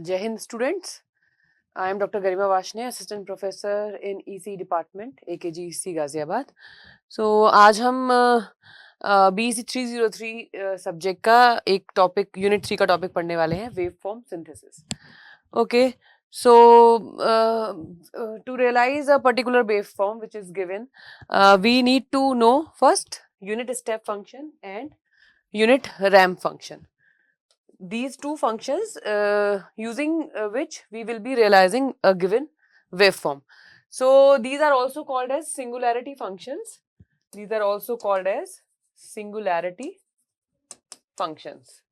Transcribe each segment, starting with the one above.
Jai Hind students. I am Dr. Garima Vashne, Assistant Professor in EC Department, AKGEC Ghaziabad. So आज हम BEC 303 subject का एक topic unit 3 का topic पढ़ने वाले हैं, wave form synthesis. Okay, so to realize a particular waveform which is given, we need to know first unit step function and unit ramp function. These two functions using which we will be realizing a given waveform. So these are also called as singularity functions. These are also called as singularity functions.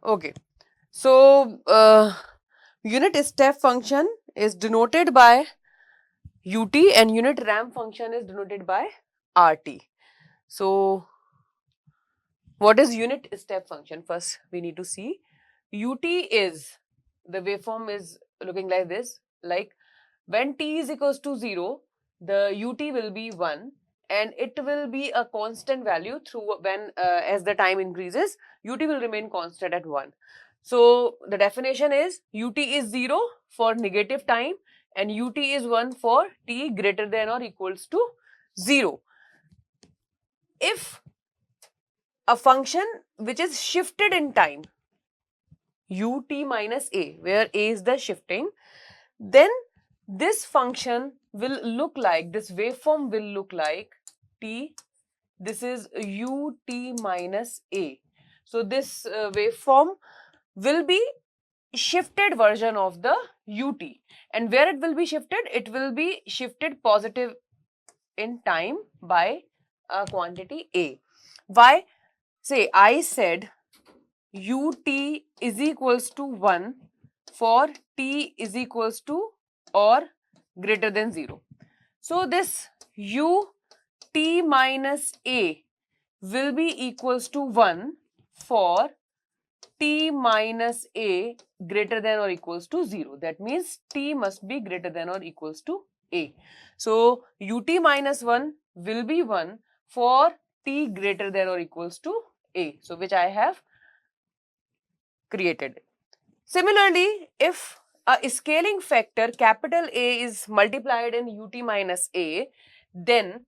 Okay. So unit step function is denoted by ut and unit ramp function is denoted by rt. So what is unit step function? First we need to see. Ut is, the waveform is looking like this, like when t is equals to 0, the ut will be 1 and it will be a constant value through when as the time increases, ut will remain constant at 1. So the definition is ut is 0 for negative time and ut is 1 for t greater than or equals to 0. If a function which is shifted in time, ut minus a, where a is the shifting, then this function will look like, this waveform will look like t, this is ut minus a. So this waveform will be shifted version of the ut, and where it will be shifted? It will be shifted positive in time by a quantity a. Why? Say I said ut is equals to 1 for t is equals to or greater than 0. So this ut minus a will be equals to 1 for t minus a greater than or equals to 0. That means t must be greater than or equals to a. So ut minus 1 will be 1 for t greater than or equals to a. So which I have created. Similarly, if a scaling factor capital A is multiplied in ut minus a, then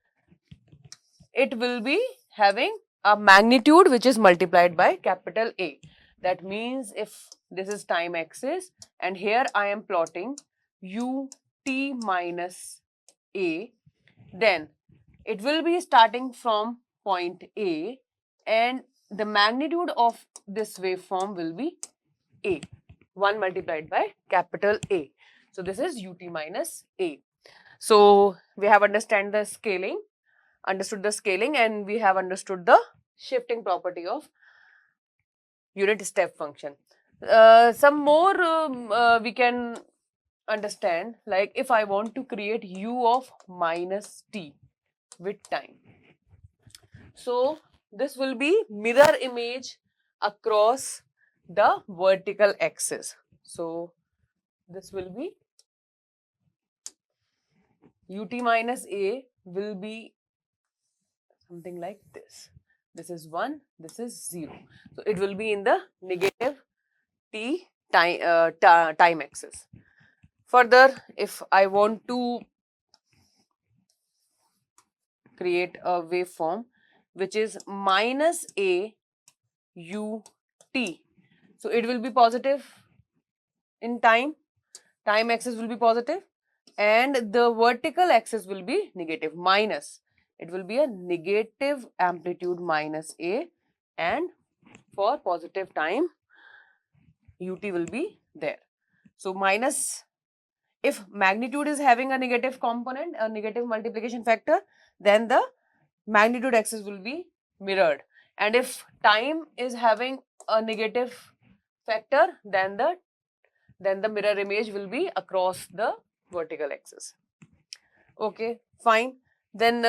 it will be having a magnitude which is multiplied by capital A. That means if this is time axis and here I am plotting ut minus a, then it will be starting from point A and the magnitude of this waveform will be a, 1 multiplied by capital A. So this is ut minus a. So we have understood the scaling and we have understood the shifting property of unit step function. Some more we can understand, like if I want to create u of minus t with time. So this will be mirror image across the vertical axis. So this will be ut minus a will be something like this. This is 1, this is 0. So it will be in the negative t time axis. Further, if I want to create a waveform which is minus a ut, so it will be positive in time axis will be positive and the vertical axis will be negative, minus. It will be a negative amplitude minus a, and for positive time ut will be there. So minus, if magnitude is having a negative component, a negative multiplication factor, then the magnitude axis will be mirrored, and if time is having a negative factor, then the mirror image will be across the vertical axis. Okay, fine. Then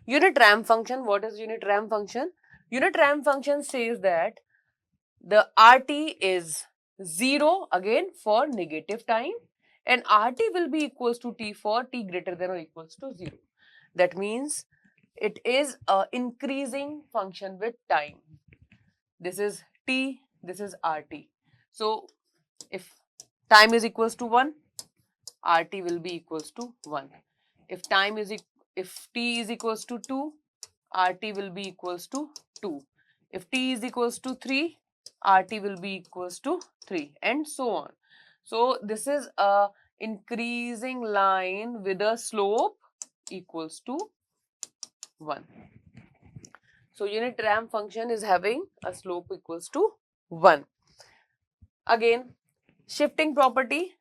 unit ramp function. What is unit ramp function? Unit ramp function says that the RT is 0 again for negative time and RT will be equals to t for t greater than or equals to 0. That means it is a increasing function with time. this is t, this is RT. So if time is equals to 1, RT will be equals to 1. If t is equals to 2, RT will be equals to 2. If t is equals to 3, RT will be equals to 3, and so on. So this is a increasing line with a slope equals to 1. So unit ramp function is having a slope equals to 1. Again, shifting property,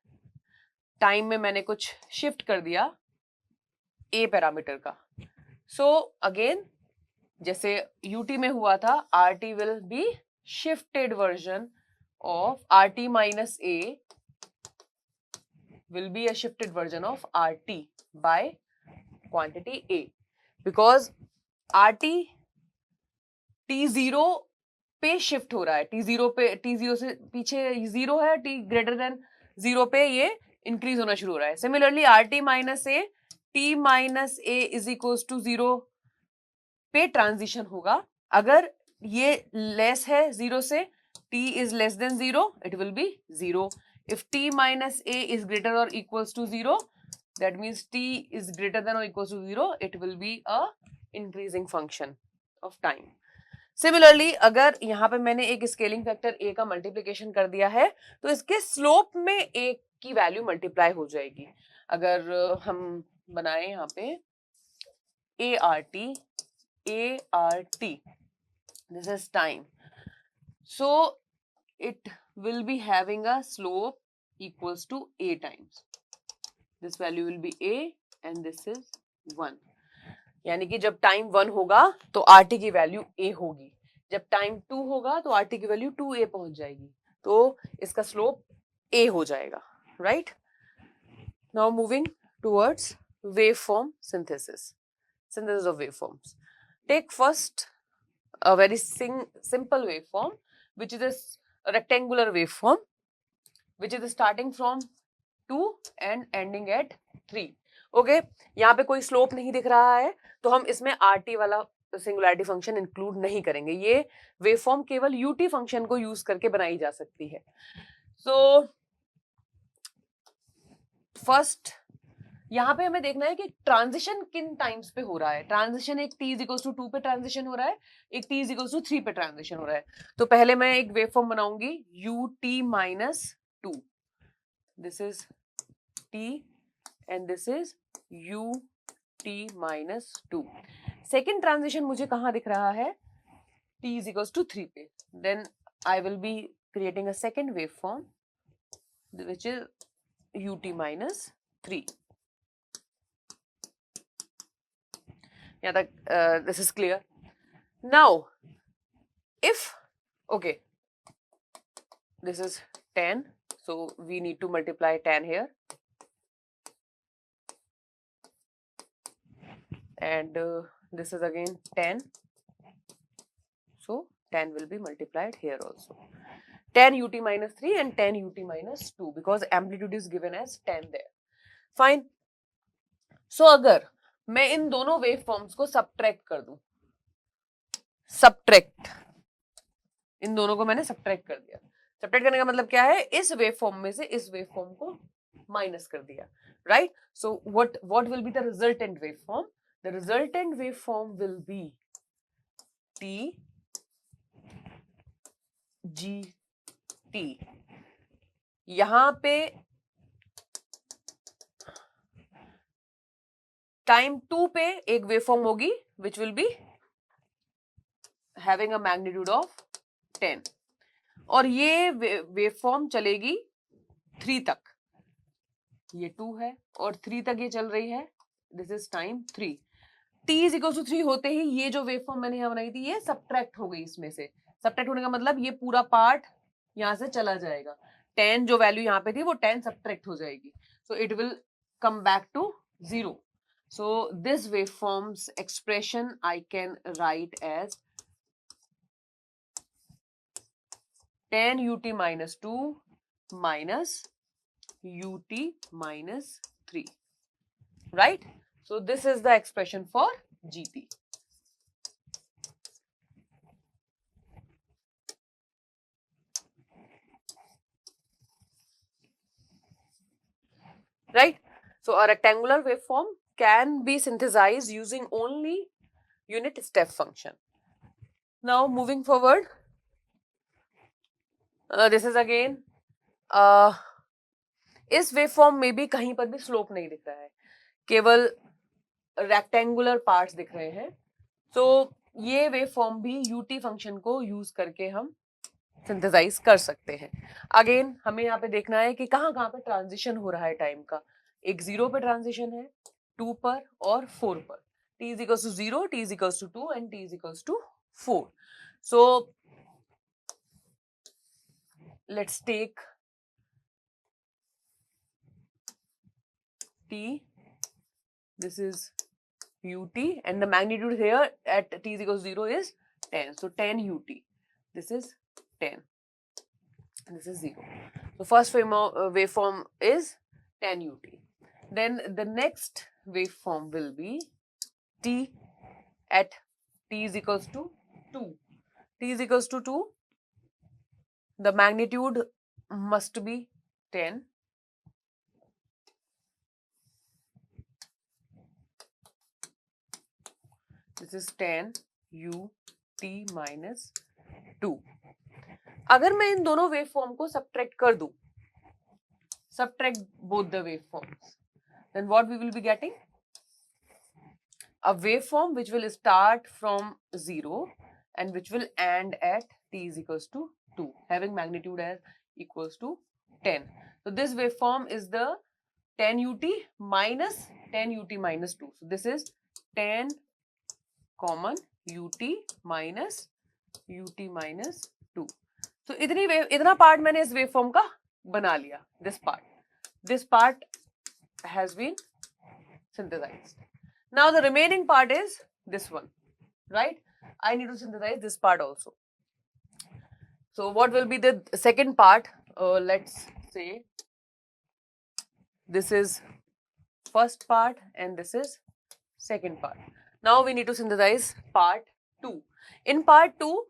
time में मैंने कुछ shift कर दिया ए parameter का. So again जैसे UT में हुआ था, RT will be shifted version of RT minus A will be a shifted version of RT by quantity A, because RT T0 पे शिफ्ट हो रहा है. T0 से पीछे 0 है, T ग्रेटर देन 0 पे ये इंक्रीज होना शुरू हो रहा है. Similarly RT minus A, T minus A is equals to 0 पे ट्रांजिशन होगा. अगर ये लेस है 0 से, T is less than 0, it will be 0. If t minus a is greater or equals to 0, that means t is greater than or equals to 0, it will be a increasing function of time. Similarly, अगर यहाँ पे मैंने एक scaling factor a का multiplication कर दिया है, तो इसके स्लोप में a की वैल्यू मल्टीप्लाई हो जाएगी. अगर हम बनाए यहाँ पे ART, this is time. So it will be having a slope equals to a times. This value will be a and this is 1. यानी कि जब टाइम 1 होगा तो RT की वैल्यू a होगी, जब टाइम 2 होगा तो RT की वैल्यू 2a पहुंच जाएगी. तो इसका स्लोप a हो जाएगा. Right. Now moving towards waveform synthesis of waveforms. Take first a very simple waveform, which is a rectangular waveform, which is starting from 2 and ending at 3. Okay, यहाँ पे कोई slope नहीं दिख रहा है, तो हम इसमें RT वाला सिंगुलैरिटी फंक्शन इंक्लूड नहीं करेंगे. ये वेवफॉर्म केवल UT फंक्शन को यूज करके बनाई जा सकती है. सो फर्स्ट यहाँ पे हमें देखना है कि ट्रांजिशन किन टाइम्स पे हो रहा है. ट्रांजिशन एक t इक्वल्स टू 2 पे ट्रांजिशन हो रहा है, एक t इक्वल्स टू 3 पे ट्रांजिशन हो रहा है. तो पहले मैं एक वेवफॉर्म बनाऊंगी ut minus 2. This is t and this is ut minus 2. Second transition मुझे कहाँ दिख रहा है? t is equals to 3 पे. Then I will be creating a second waveform which is ut minus 3. Yeah, this is clear. Now, if okay, this is 10, so we need to multiply 10 here. And this is again 10, so 10 will be multiplied here also. 10 ut minus 3 and 10 ut minus 2, because amplitude is given as 10 there. Fine. So अगर मैं इन दोनों wave forms को subtract कर दूं, इन दोनों को मैंने subtract कर दिया. सब्ट्रैक्ट करने का मतलब क्या है? इस वेव फॉर्म में से इस वेव फॉर्म को माइनस कर दिया. Right. So what will be the resultant wave form? The resultant waveform will be TGT. यहां पे टाइम 2 पे एक वेवफॉर्म होगी which will be having a magnitude of 10, और ये वेवफॉर्म चलेगी 3 तक. ये 2 है और 3 तक ये चल रही है. This is time 3. t is equal to 3 होते ही ये जो वेवफॉर्म मैंने यहाँ बनाई थी ये सब्ट्रैक्ट हो गई. इसमें से सब्ट्रैक्ट होने का मतलब ये पूरा पार्ट यहाँ से चला जाएगा. 10 जो वैल्यू यहाँ पे थी वो 10 सब्ट्रैक्ट हो जाएगी. So it will come back to 0. So this waveforms expression I can write as 10 ut minus 2 minus ut minus 3. Right? So this is the expression for GT. right? So a rectangular waveform can be synthesized using only unit step function. Now moving forward, this is again इस waveform में भी कहीं पर भी slope नहीं दिख रहा है, केवल रेक्टेंगुलर पार्ट्स दिख रहे हैं. तो ये वेवफॉर्म भी यूटी फंक्शन को यूज करके हम सिंथेसाइज कर सकते हैं. अगेन हमें यहाँ पे देखना है कि कहाँ कहाँ पे ट्रांजिशन हो रहा है टाइम का. एक 0 पे ट्रांजिशन है, 2 पर और 4 पर. t is equals to 0, t is equals to 2 and t is equals to 4. So let's take t, this is ut, and the magnitude here at t is equals to 0 is 10. So 10 ut, this is 10 and this is 0. So first waveform is 10 ut. Then the next waveform will be t at t is equals to 2. T is equals to 2. The magnitude must be 10. This is 10 ut minus 2. अगर मैं इन दोनों waveform को subtract कर दूं, subtract both the waveforms, then what we will be getting? A waveform which will start from 0 and which will end at t is equals to 2, having magnitude as equals to 10. So this waveform is the 10 ut minus 10 ut minus 2. So this is 10 common ut minus 2. So इतना part मैंने इस waveform का बना लिया. This part has been synthesized. Now the remaining part is this one, right? I need to synthesize this part also. So what will be the second part? Let's say this is first part and this is second part. Now we need to synthesize part 2. In part 2,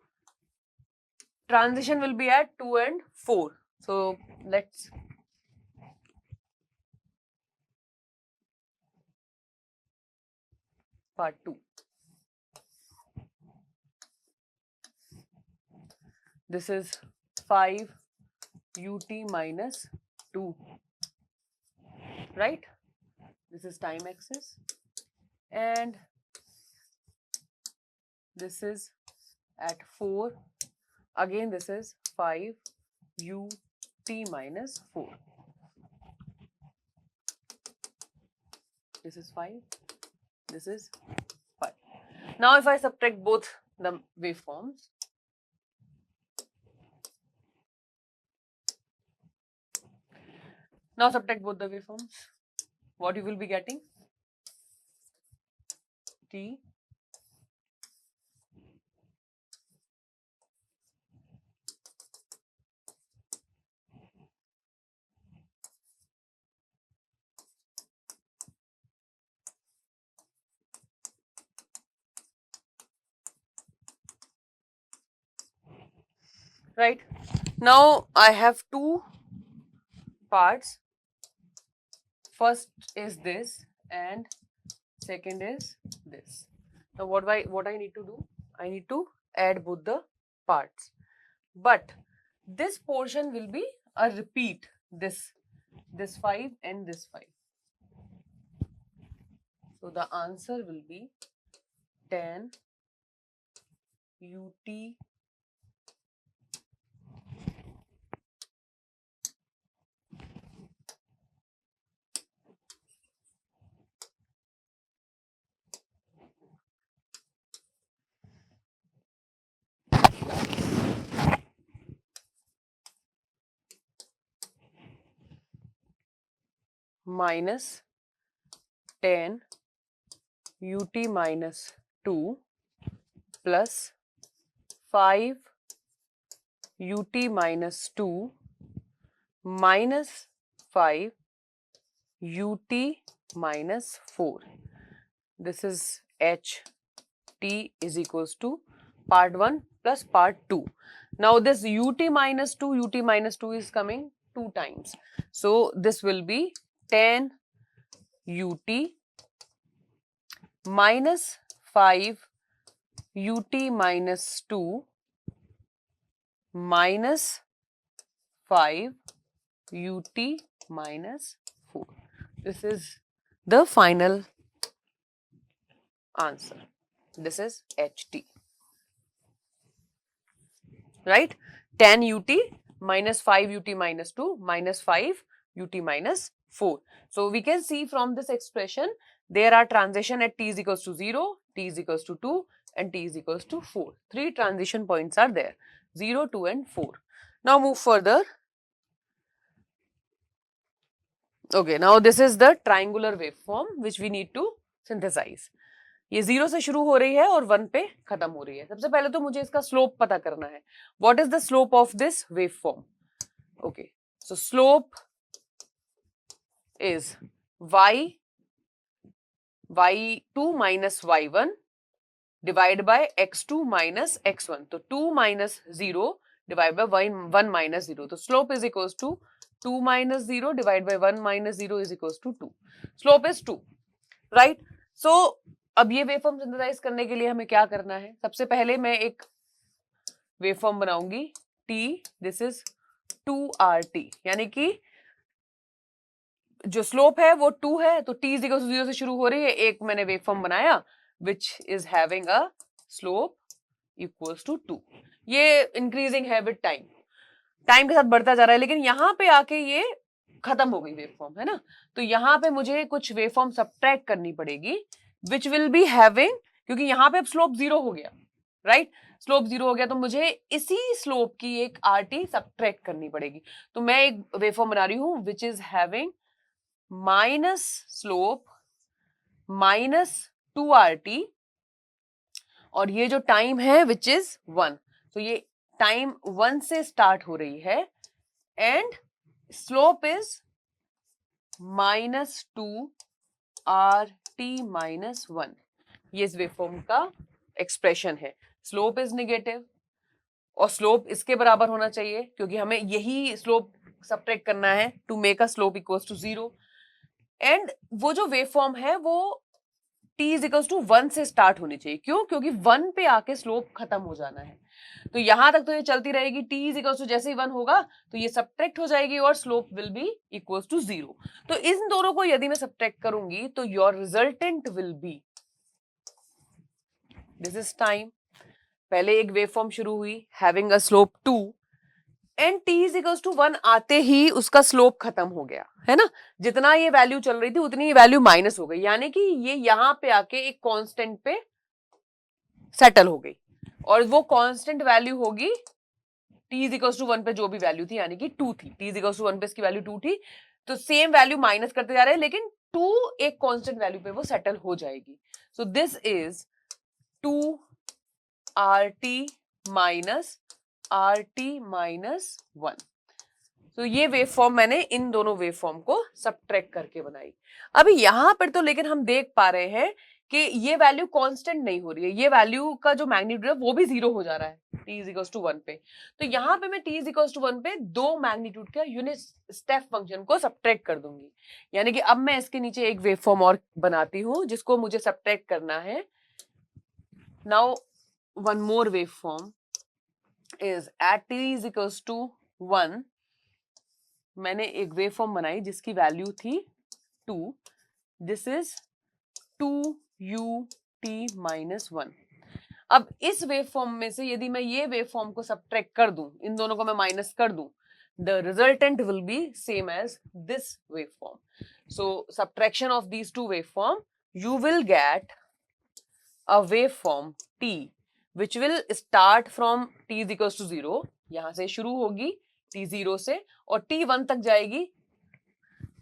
transition will be at 2 and 4. So let's part 2. This is 5 ut minus 2, right? This is time axis and this is at 4. Again this is 5 ut minus 4. This is 5. This is 5. Now if I subtract both the waveforms, what you will be getting? T right. Now I have two parts. First is this and second is this. Now what I need to do? I need to add both the parts. But this portion will be a repeat, this 5 and this 5. So the answer will be 10 ut minus 10 ut minus 2 plus 5 ut minus 2 minus 5 ut minus 4. This is h t is equals to part 1 plus part 2. Now this ut minus 2 is coming 2 times. So this will be 10 ut minus 5 ut minus 2 minus 5 ut minus 4. This is the final answer. This is HT. Right? 10 ut minus 5 ut minus 2 minus 5 ut minus 4. So we can see from this expression there are transition at t is equals to 0, t is equals to 2 and t is equals to 4. 3 transition points are there, 0, 2 and 4. Now move further. Okay, now this is the triangular waveform which we need to synthesize. ये 0 से शुरू हो रही है और 1 पे खत्म हो रही है. सबसे पहले तो मुझे इसका स्लोप पता करना है. What is the slope of this waveform? Okay, so slope is y2 minus y1 divided by x2 minus x1. तो 2 minus 0 divided by 1 minus 0. तो slope is equals to 2 minus 0 divided by 1 minus 0 is equals to 2. Slope is 2, right? So अब ये waveform synthesise करने के लिए हमें क्या करना है? सबसे पहले मैं एक वेवफॉर्म बनाऊंगी t, दिस इज 2RT, यानी कि जो स्लोप है वो 2 है, तो t इज इक्वल टू 0 से शुरू हो रही है. एक मैंने वेवफॉर्म बनाया which is having a slope equals to 2. ये इंक्रीजिंग है विद टाइम, टाइम के साथ बढ़ता जा रहा है, लेकिन यहाँ पे आके ये खत्म हो गई वेवफॉर्म, है ना. तो यहाँ पे मुझे कुछ वेवफॉर्म सबट्रैक्ट करनी पड़ेगी विच विल बी हैविंग, क्योंकि यहाँ पे अब स्लोप 0 हो गया, राइट. स्लोप 0 हो गया तो मुझे इसी स्लोप की एक RT सबट्रैक्ट करनी पड़ेगी. तो मैं एक वेवफॉर्म बना रही हूँ विच is having minus slope minus 2RT और ये जो टाइम है विच इज 1. तो ये टाइम 1 से स्टार्ट हो रही है and slope is minus 2RT minus 1. ये इस वेवफॉर्म का एक्सप्रेशन है. स्लोप इज नेगेटिव और स्लोप इसके बराबर होना चाहिए क्योंकि हमें यही स्लोप सबट्रैक्ट करना है to make a slope equals to 0. And वो जो वेवफॉर्म है वो t इज इक्वल्स टू 1 से स्टार्ट होनी चाहिए. क्यों? क्योंकि 1 पे आके स्लोप खत्म हो जाना है. तो यहां तक तो ये चलती रहेगी. t इज इक्वल्स टू जैसे ही 1 होगा तो ये सबट्रैक्ट हो जाएगी और slope will be equals to 0. तो इन दोनों को यदि मैं सबट्रैक्ट करूंगी तो your resultant will be, this is time. पहले एक वेवफॉर्म शुरू हुई having a slope 2 and t is equals to 1 आते ही उसका स्लोप खत्म हो गया, है ना. जितना ये वैल्यू चल रही थी उतनी ये वैल्यू माइनस हो गई, यानी कि ये यहां पे आके एक कांस्टेंट पे सेटल हो गई और वो कांस्टेंट वैल्यू होगी t इज इक्वल्स टू 1 पे जो भी वैल्यू थी, यानी कि 2 थी. t इज इक्वल्स टू 1 पे इसकी वैल्यू 2 थी. तो सेम वैल्यू माइनस करते जा रहे हैं लेकिन 2 एक कांस्टेंट वैल्यू पे वो सेटल हो जाएगी. So this is 2RT minus RT minus 1. तो ये वेवफॉर्म मैंने इन दोनों वेवफॉर्म को सबट्रैक्ट करके बनाई. अभी यहां पर तो लेकिन हम देख पा रहे हैं कि ये वैल्यू कांस्टेंट नहीं हो रही है. ये वैल्यू का जो मैग्नीट्यूड है वो भी 0 हो जा रहा है t इज इक्वल्स टू 1 पे. तो यहां पे मैं t इज इक्वल्स टू 1 पे दो मैग्नीट्यूड का यूनिट स्टेप फंक्शन को सबट्रैक्ट कर दूंगी. यानी कि अब मैं इसके नीचे एक वेवफॉर्म और बनाती हूं जिसको मुझे सबट्रैक्ट करना है. Now one more waveform is at t is equals to 1. मैंने एक वेवफॉर्म बनाई जिसकी वैल्यू थी 2. This is 2ut minus 1. अब इस वेवफॉर्म में से यदि मैं ये वेवफॉर्म को सबट्रैक्ट कर दूं, इन दोनों को मैं माइनस कर दूं, the resultant will be same as this waveform. So subtraction of these two waveform, you will get a waveform t which will start from t is equals to 0. यहां से शुरू होगी t 0 से और t 1 तक जाएगी.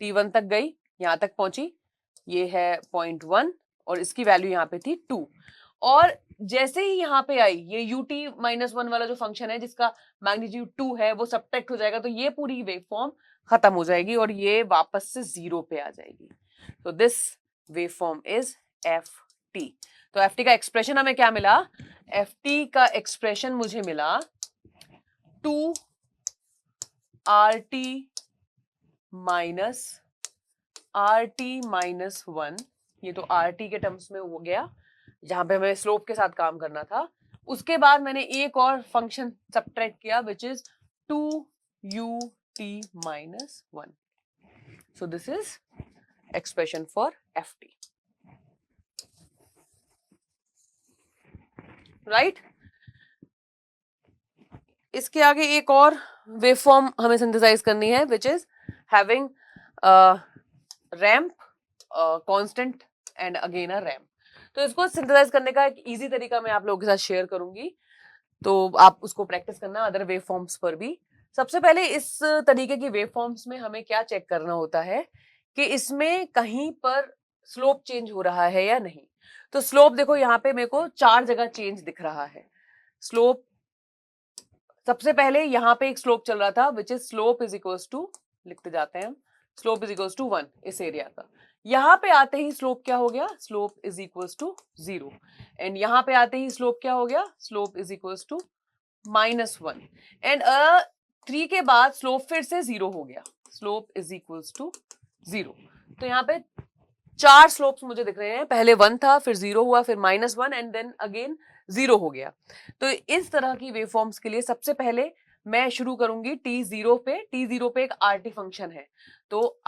t 1 तक गई, यहां तक पहुंची, ये है 0.1 और इसकी वैल्यू यहाँ पे थी 2. और जैसे ही यहाँ पे आई ये ut माइनस 1 वाला जो फंक्शन है जिसका मैग्नीट्यूड 2 है वो सबट्रैक्ट हो जाएगा. तो ये पूरी वेवफॉर्म खत्म हो जाएगी और ये वापस से 0 पे आ जाएगी. तो दिस वेवफॉर्म इज ft. तो ft का एक्सप्रेशन हमें क्या मिला? ft का एक्सप्रेशन मुझे मिला 2RT minus are T minus 1, ये तो आर टी के टर्म्स में हो गया जहां पे हमें स्लोप के साथ काम करना था। उसके बाद मैंने एक और फंक्शन सब्ट्रैक्ट किया which is 2ut minus 1. So this is expression for F T, right. इसके आगे एक और वेवफॉर्म हमें सिंथेसाइज करनी है विच is having ramp, constant and again a ramp. तो इसको सिंथेसाइज करने का एक इजी तरीका मैं आप लोगों के साथ शेयर करूंगी, तो आप उसको प्रैक्टिस करना अदर वेव फॉर्म्स पर भी. सबसे पहले इस तरीके की वेव फॉर्म्स में हमें क्या चेक करना होता है कि इसमें कहीं पर स्लोप चेंज हो रहा है या नहीं. तो स्लोप देखो यहाँ पे मेरे को 4 जगह चेंज दिख रहा है. स्लोप सबसे पहले यहाँ पे एक स्लोप चल रहा था which is slope is equals to, लिखते जाते हैं हम, स्लोप इज इक्वल्स टू 1 इस एरिया का. यहाँ पे आते ही स्लोप क्या हो गया, slope is equals to 0. And यहाँ पे आते ही स्लोप क्या हो गया, slope is equals to -1. And 3 के बाद स्लोप फिर से 0 हो गया, स्लोप इज इक्वल्स टू 0. तो यहाँ पे 4 स्लोप्स मुझे दिख रहे हैं. पहले 1 था, फिर 0 हुआ, फिर -1 एंड देन अगेन 0 हो गया. तो इस तरह की वेवफॉर्म्स के लिए सबसे पहले मैं शुरू करूंगी t0 पे. t0 पे एक rt फंक्शन है, तो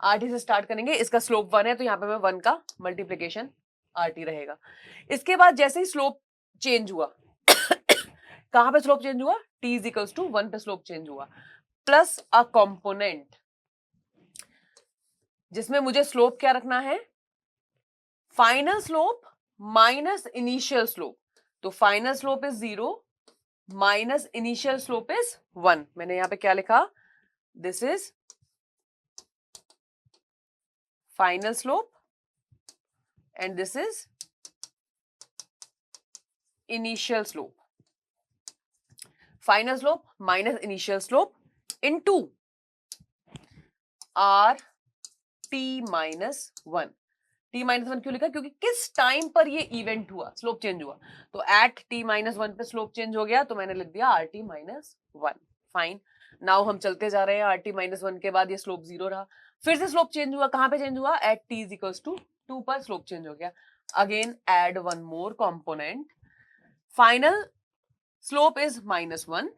rt से स्टार्ट करेंगे. इसका स्लोप 1 है तो यहाँ पे मैं 1 का मल्टीप्लीकेशन rt रहेगा. इसके बाद जैसे ही स्लोप चेंज हुआ कहां पे स्लोप चेंज हुआ, t इज इक्वल्स टू 1 पे स्लोप चेंज हुआ, प्लस अ कंपोनेंट जिसमें मुझे स्लोप क्या रखना है, final slope minus initial slope. तो final slope is 0 minus initial slope is 1. मैंने यहां पे क्या लिखा, this is final slope and this is initial slope. Final slope minus initial slope into R T minus 1. t-1 क्यों लिखा, क्योंकि किस टाइम पर ये इवेंट हुआ, स्लोप चेंज हुआ. तो एट t-1 पे स्लोप चेंज हो गया तो मैंने लिख दिया rt-1. फाइन. नाउ हम चलते जा रहे हैं, rt-1 के बाद ये स्लोप 0 रहा, फिर से स्लोप चेंज हुआ. कहां पे चेंज हुआ, at t is equals to 2 पर स्लोप चेंज हो गया. Again add one more component, final slope is -1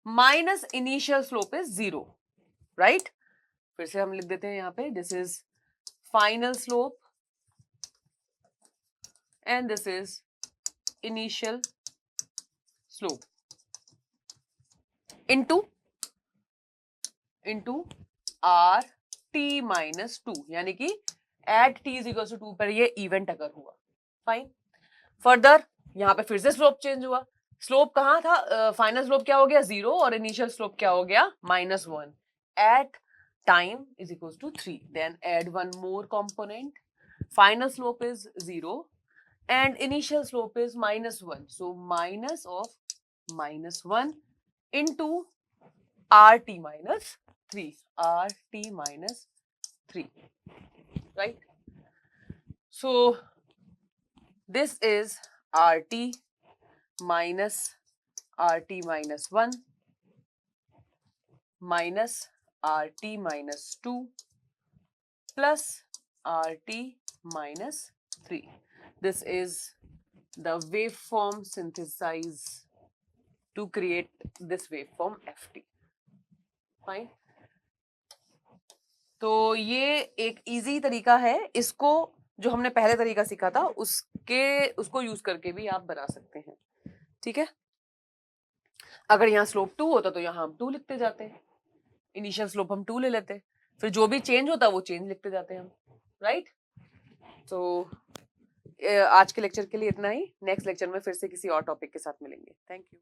minus initial slope is 0, right. फिर से हम लिख देते हैं यहाँ पे, this is final slope and this is initial slope into r t minus 2, यानी कि at t is equals to 2 पर ये इवेंट अगर हुआ. फाइन. फर्दर यहाँ पे फिर से स्लोप चेंज हुआ. स्लोप कहाँ था, फाइनल स्लोप क्या हो गया 0 और इनिशियल स्लोप क्या हो गया -1. At time is equals to 3. Then add one more component. Final slope is 0 and initial slope is -1. So minus of -1 into rt minus 3. rt minus 3. Right? So this is rt minus 1 minus rt minus 2 plus rt minus 3. This is the waveform synthesized to create this waveform ft. Fine. तो ये एक easy तरीका है, इसको जो हमने पहले तरीका सीखा था उसको यूज करके भी आप बना सकते हैं. ठीक है. अगर यहाँ स्लोप 2 होता तो यहाँ हम 2 लिखते जाते हैं, इनिशियल स्लोप हम 2 ले लेते, फिर जो भी चेंज होता वो चेंज लिखते जाते हैं हम, राइट. तो आज के लेक्चर के लिए इतना ही. नेक्स्ट लेक्चर में फिर से किसी और टॉपिक के साथ मिलेंगे. Thank you.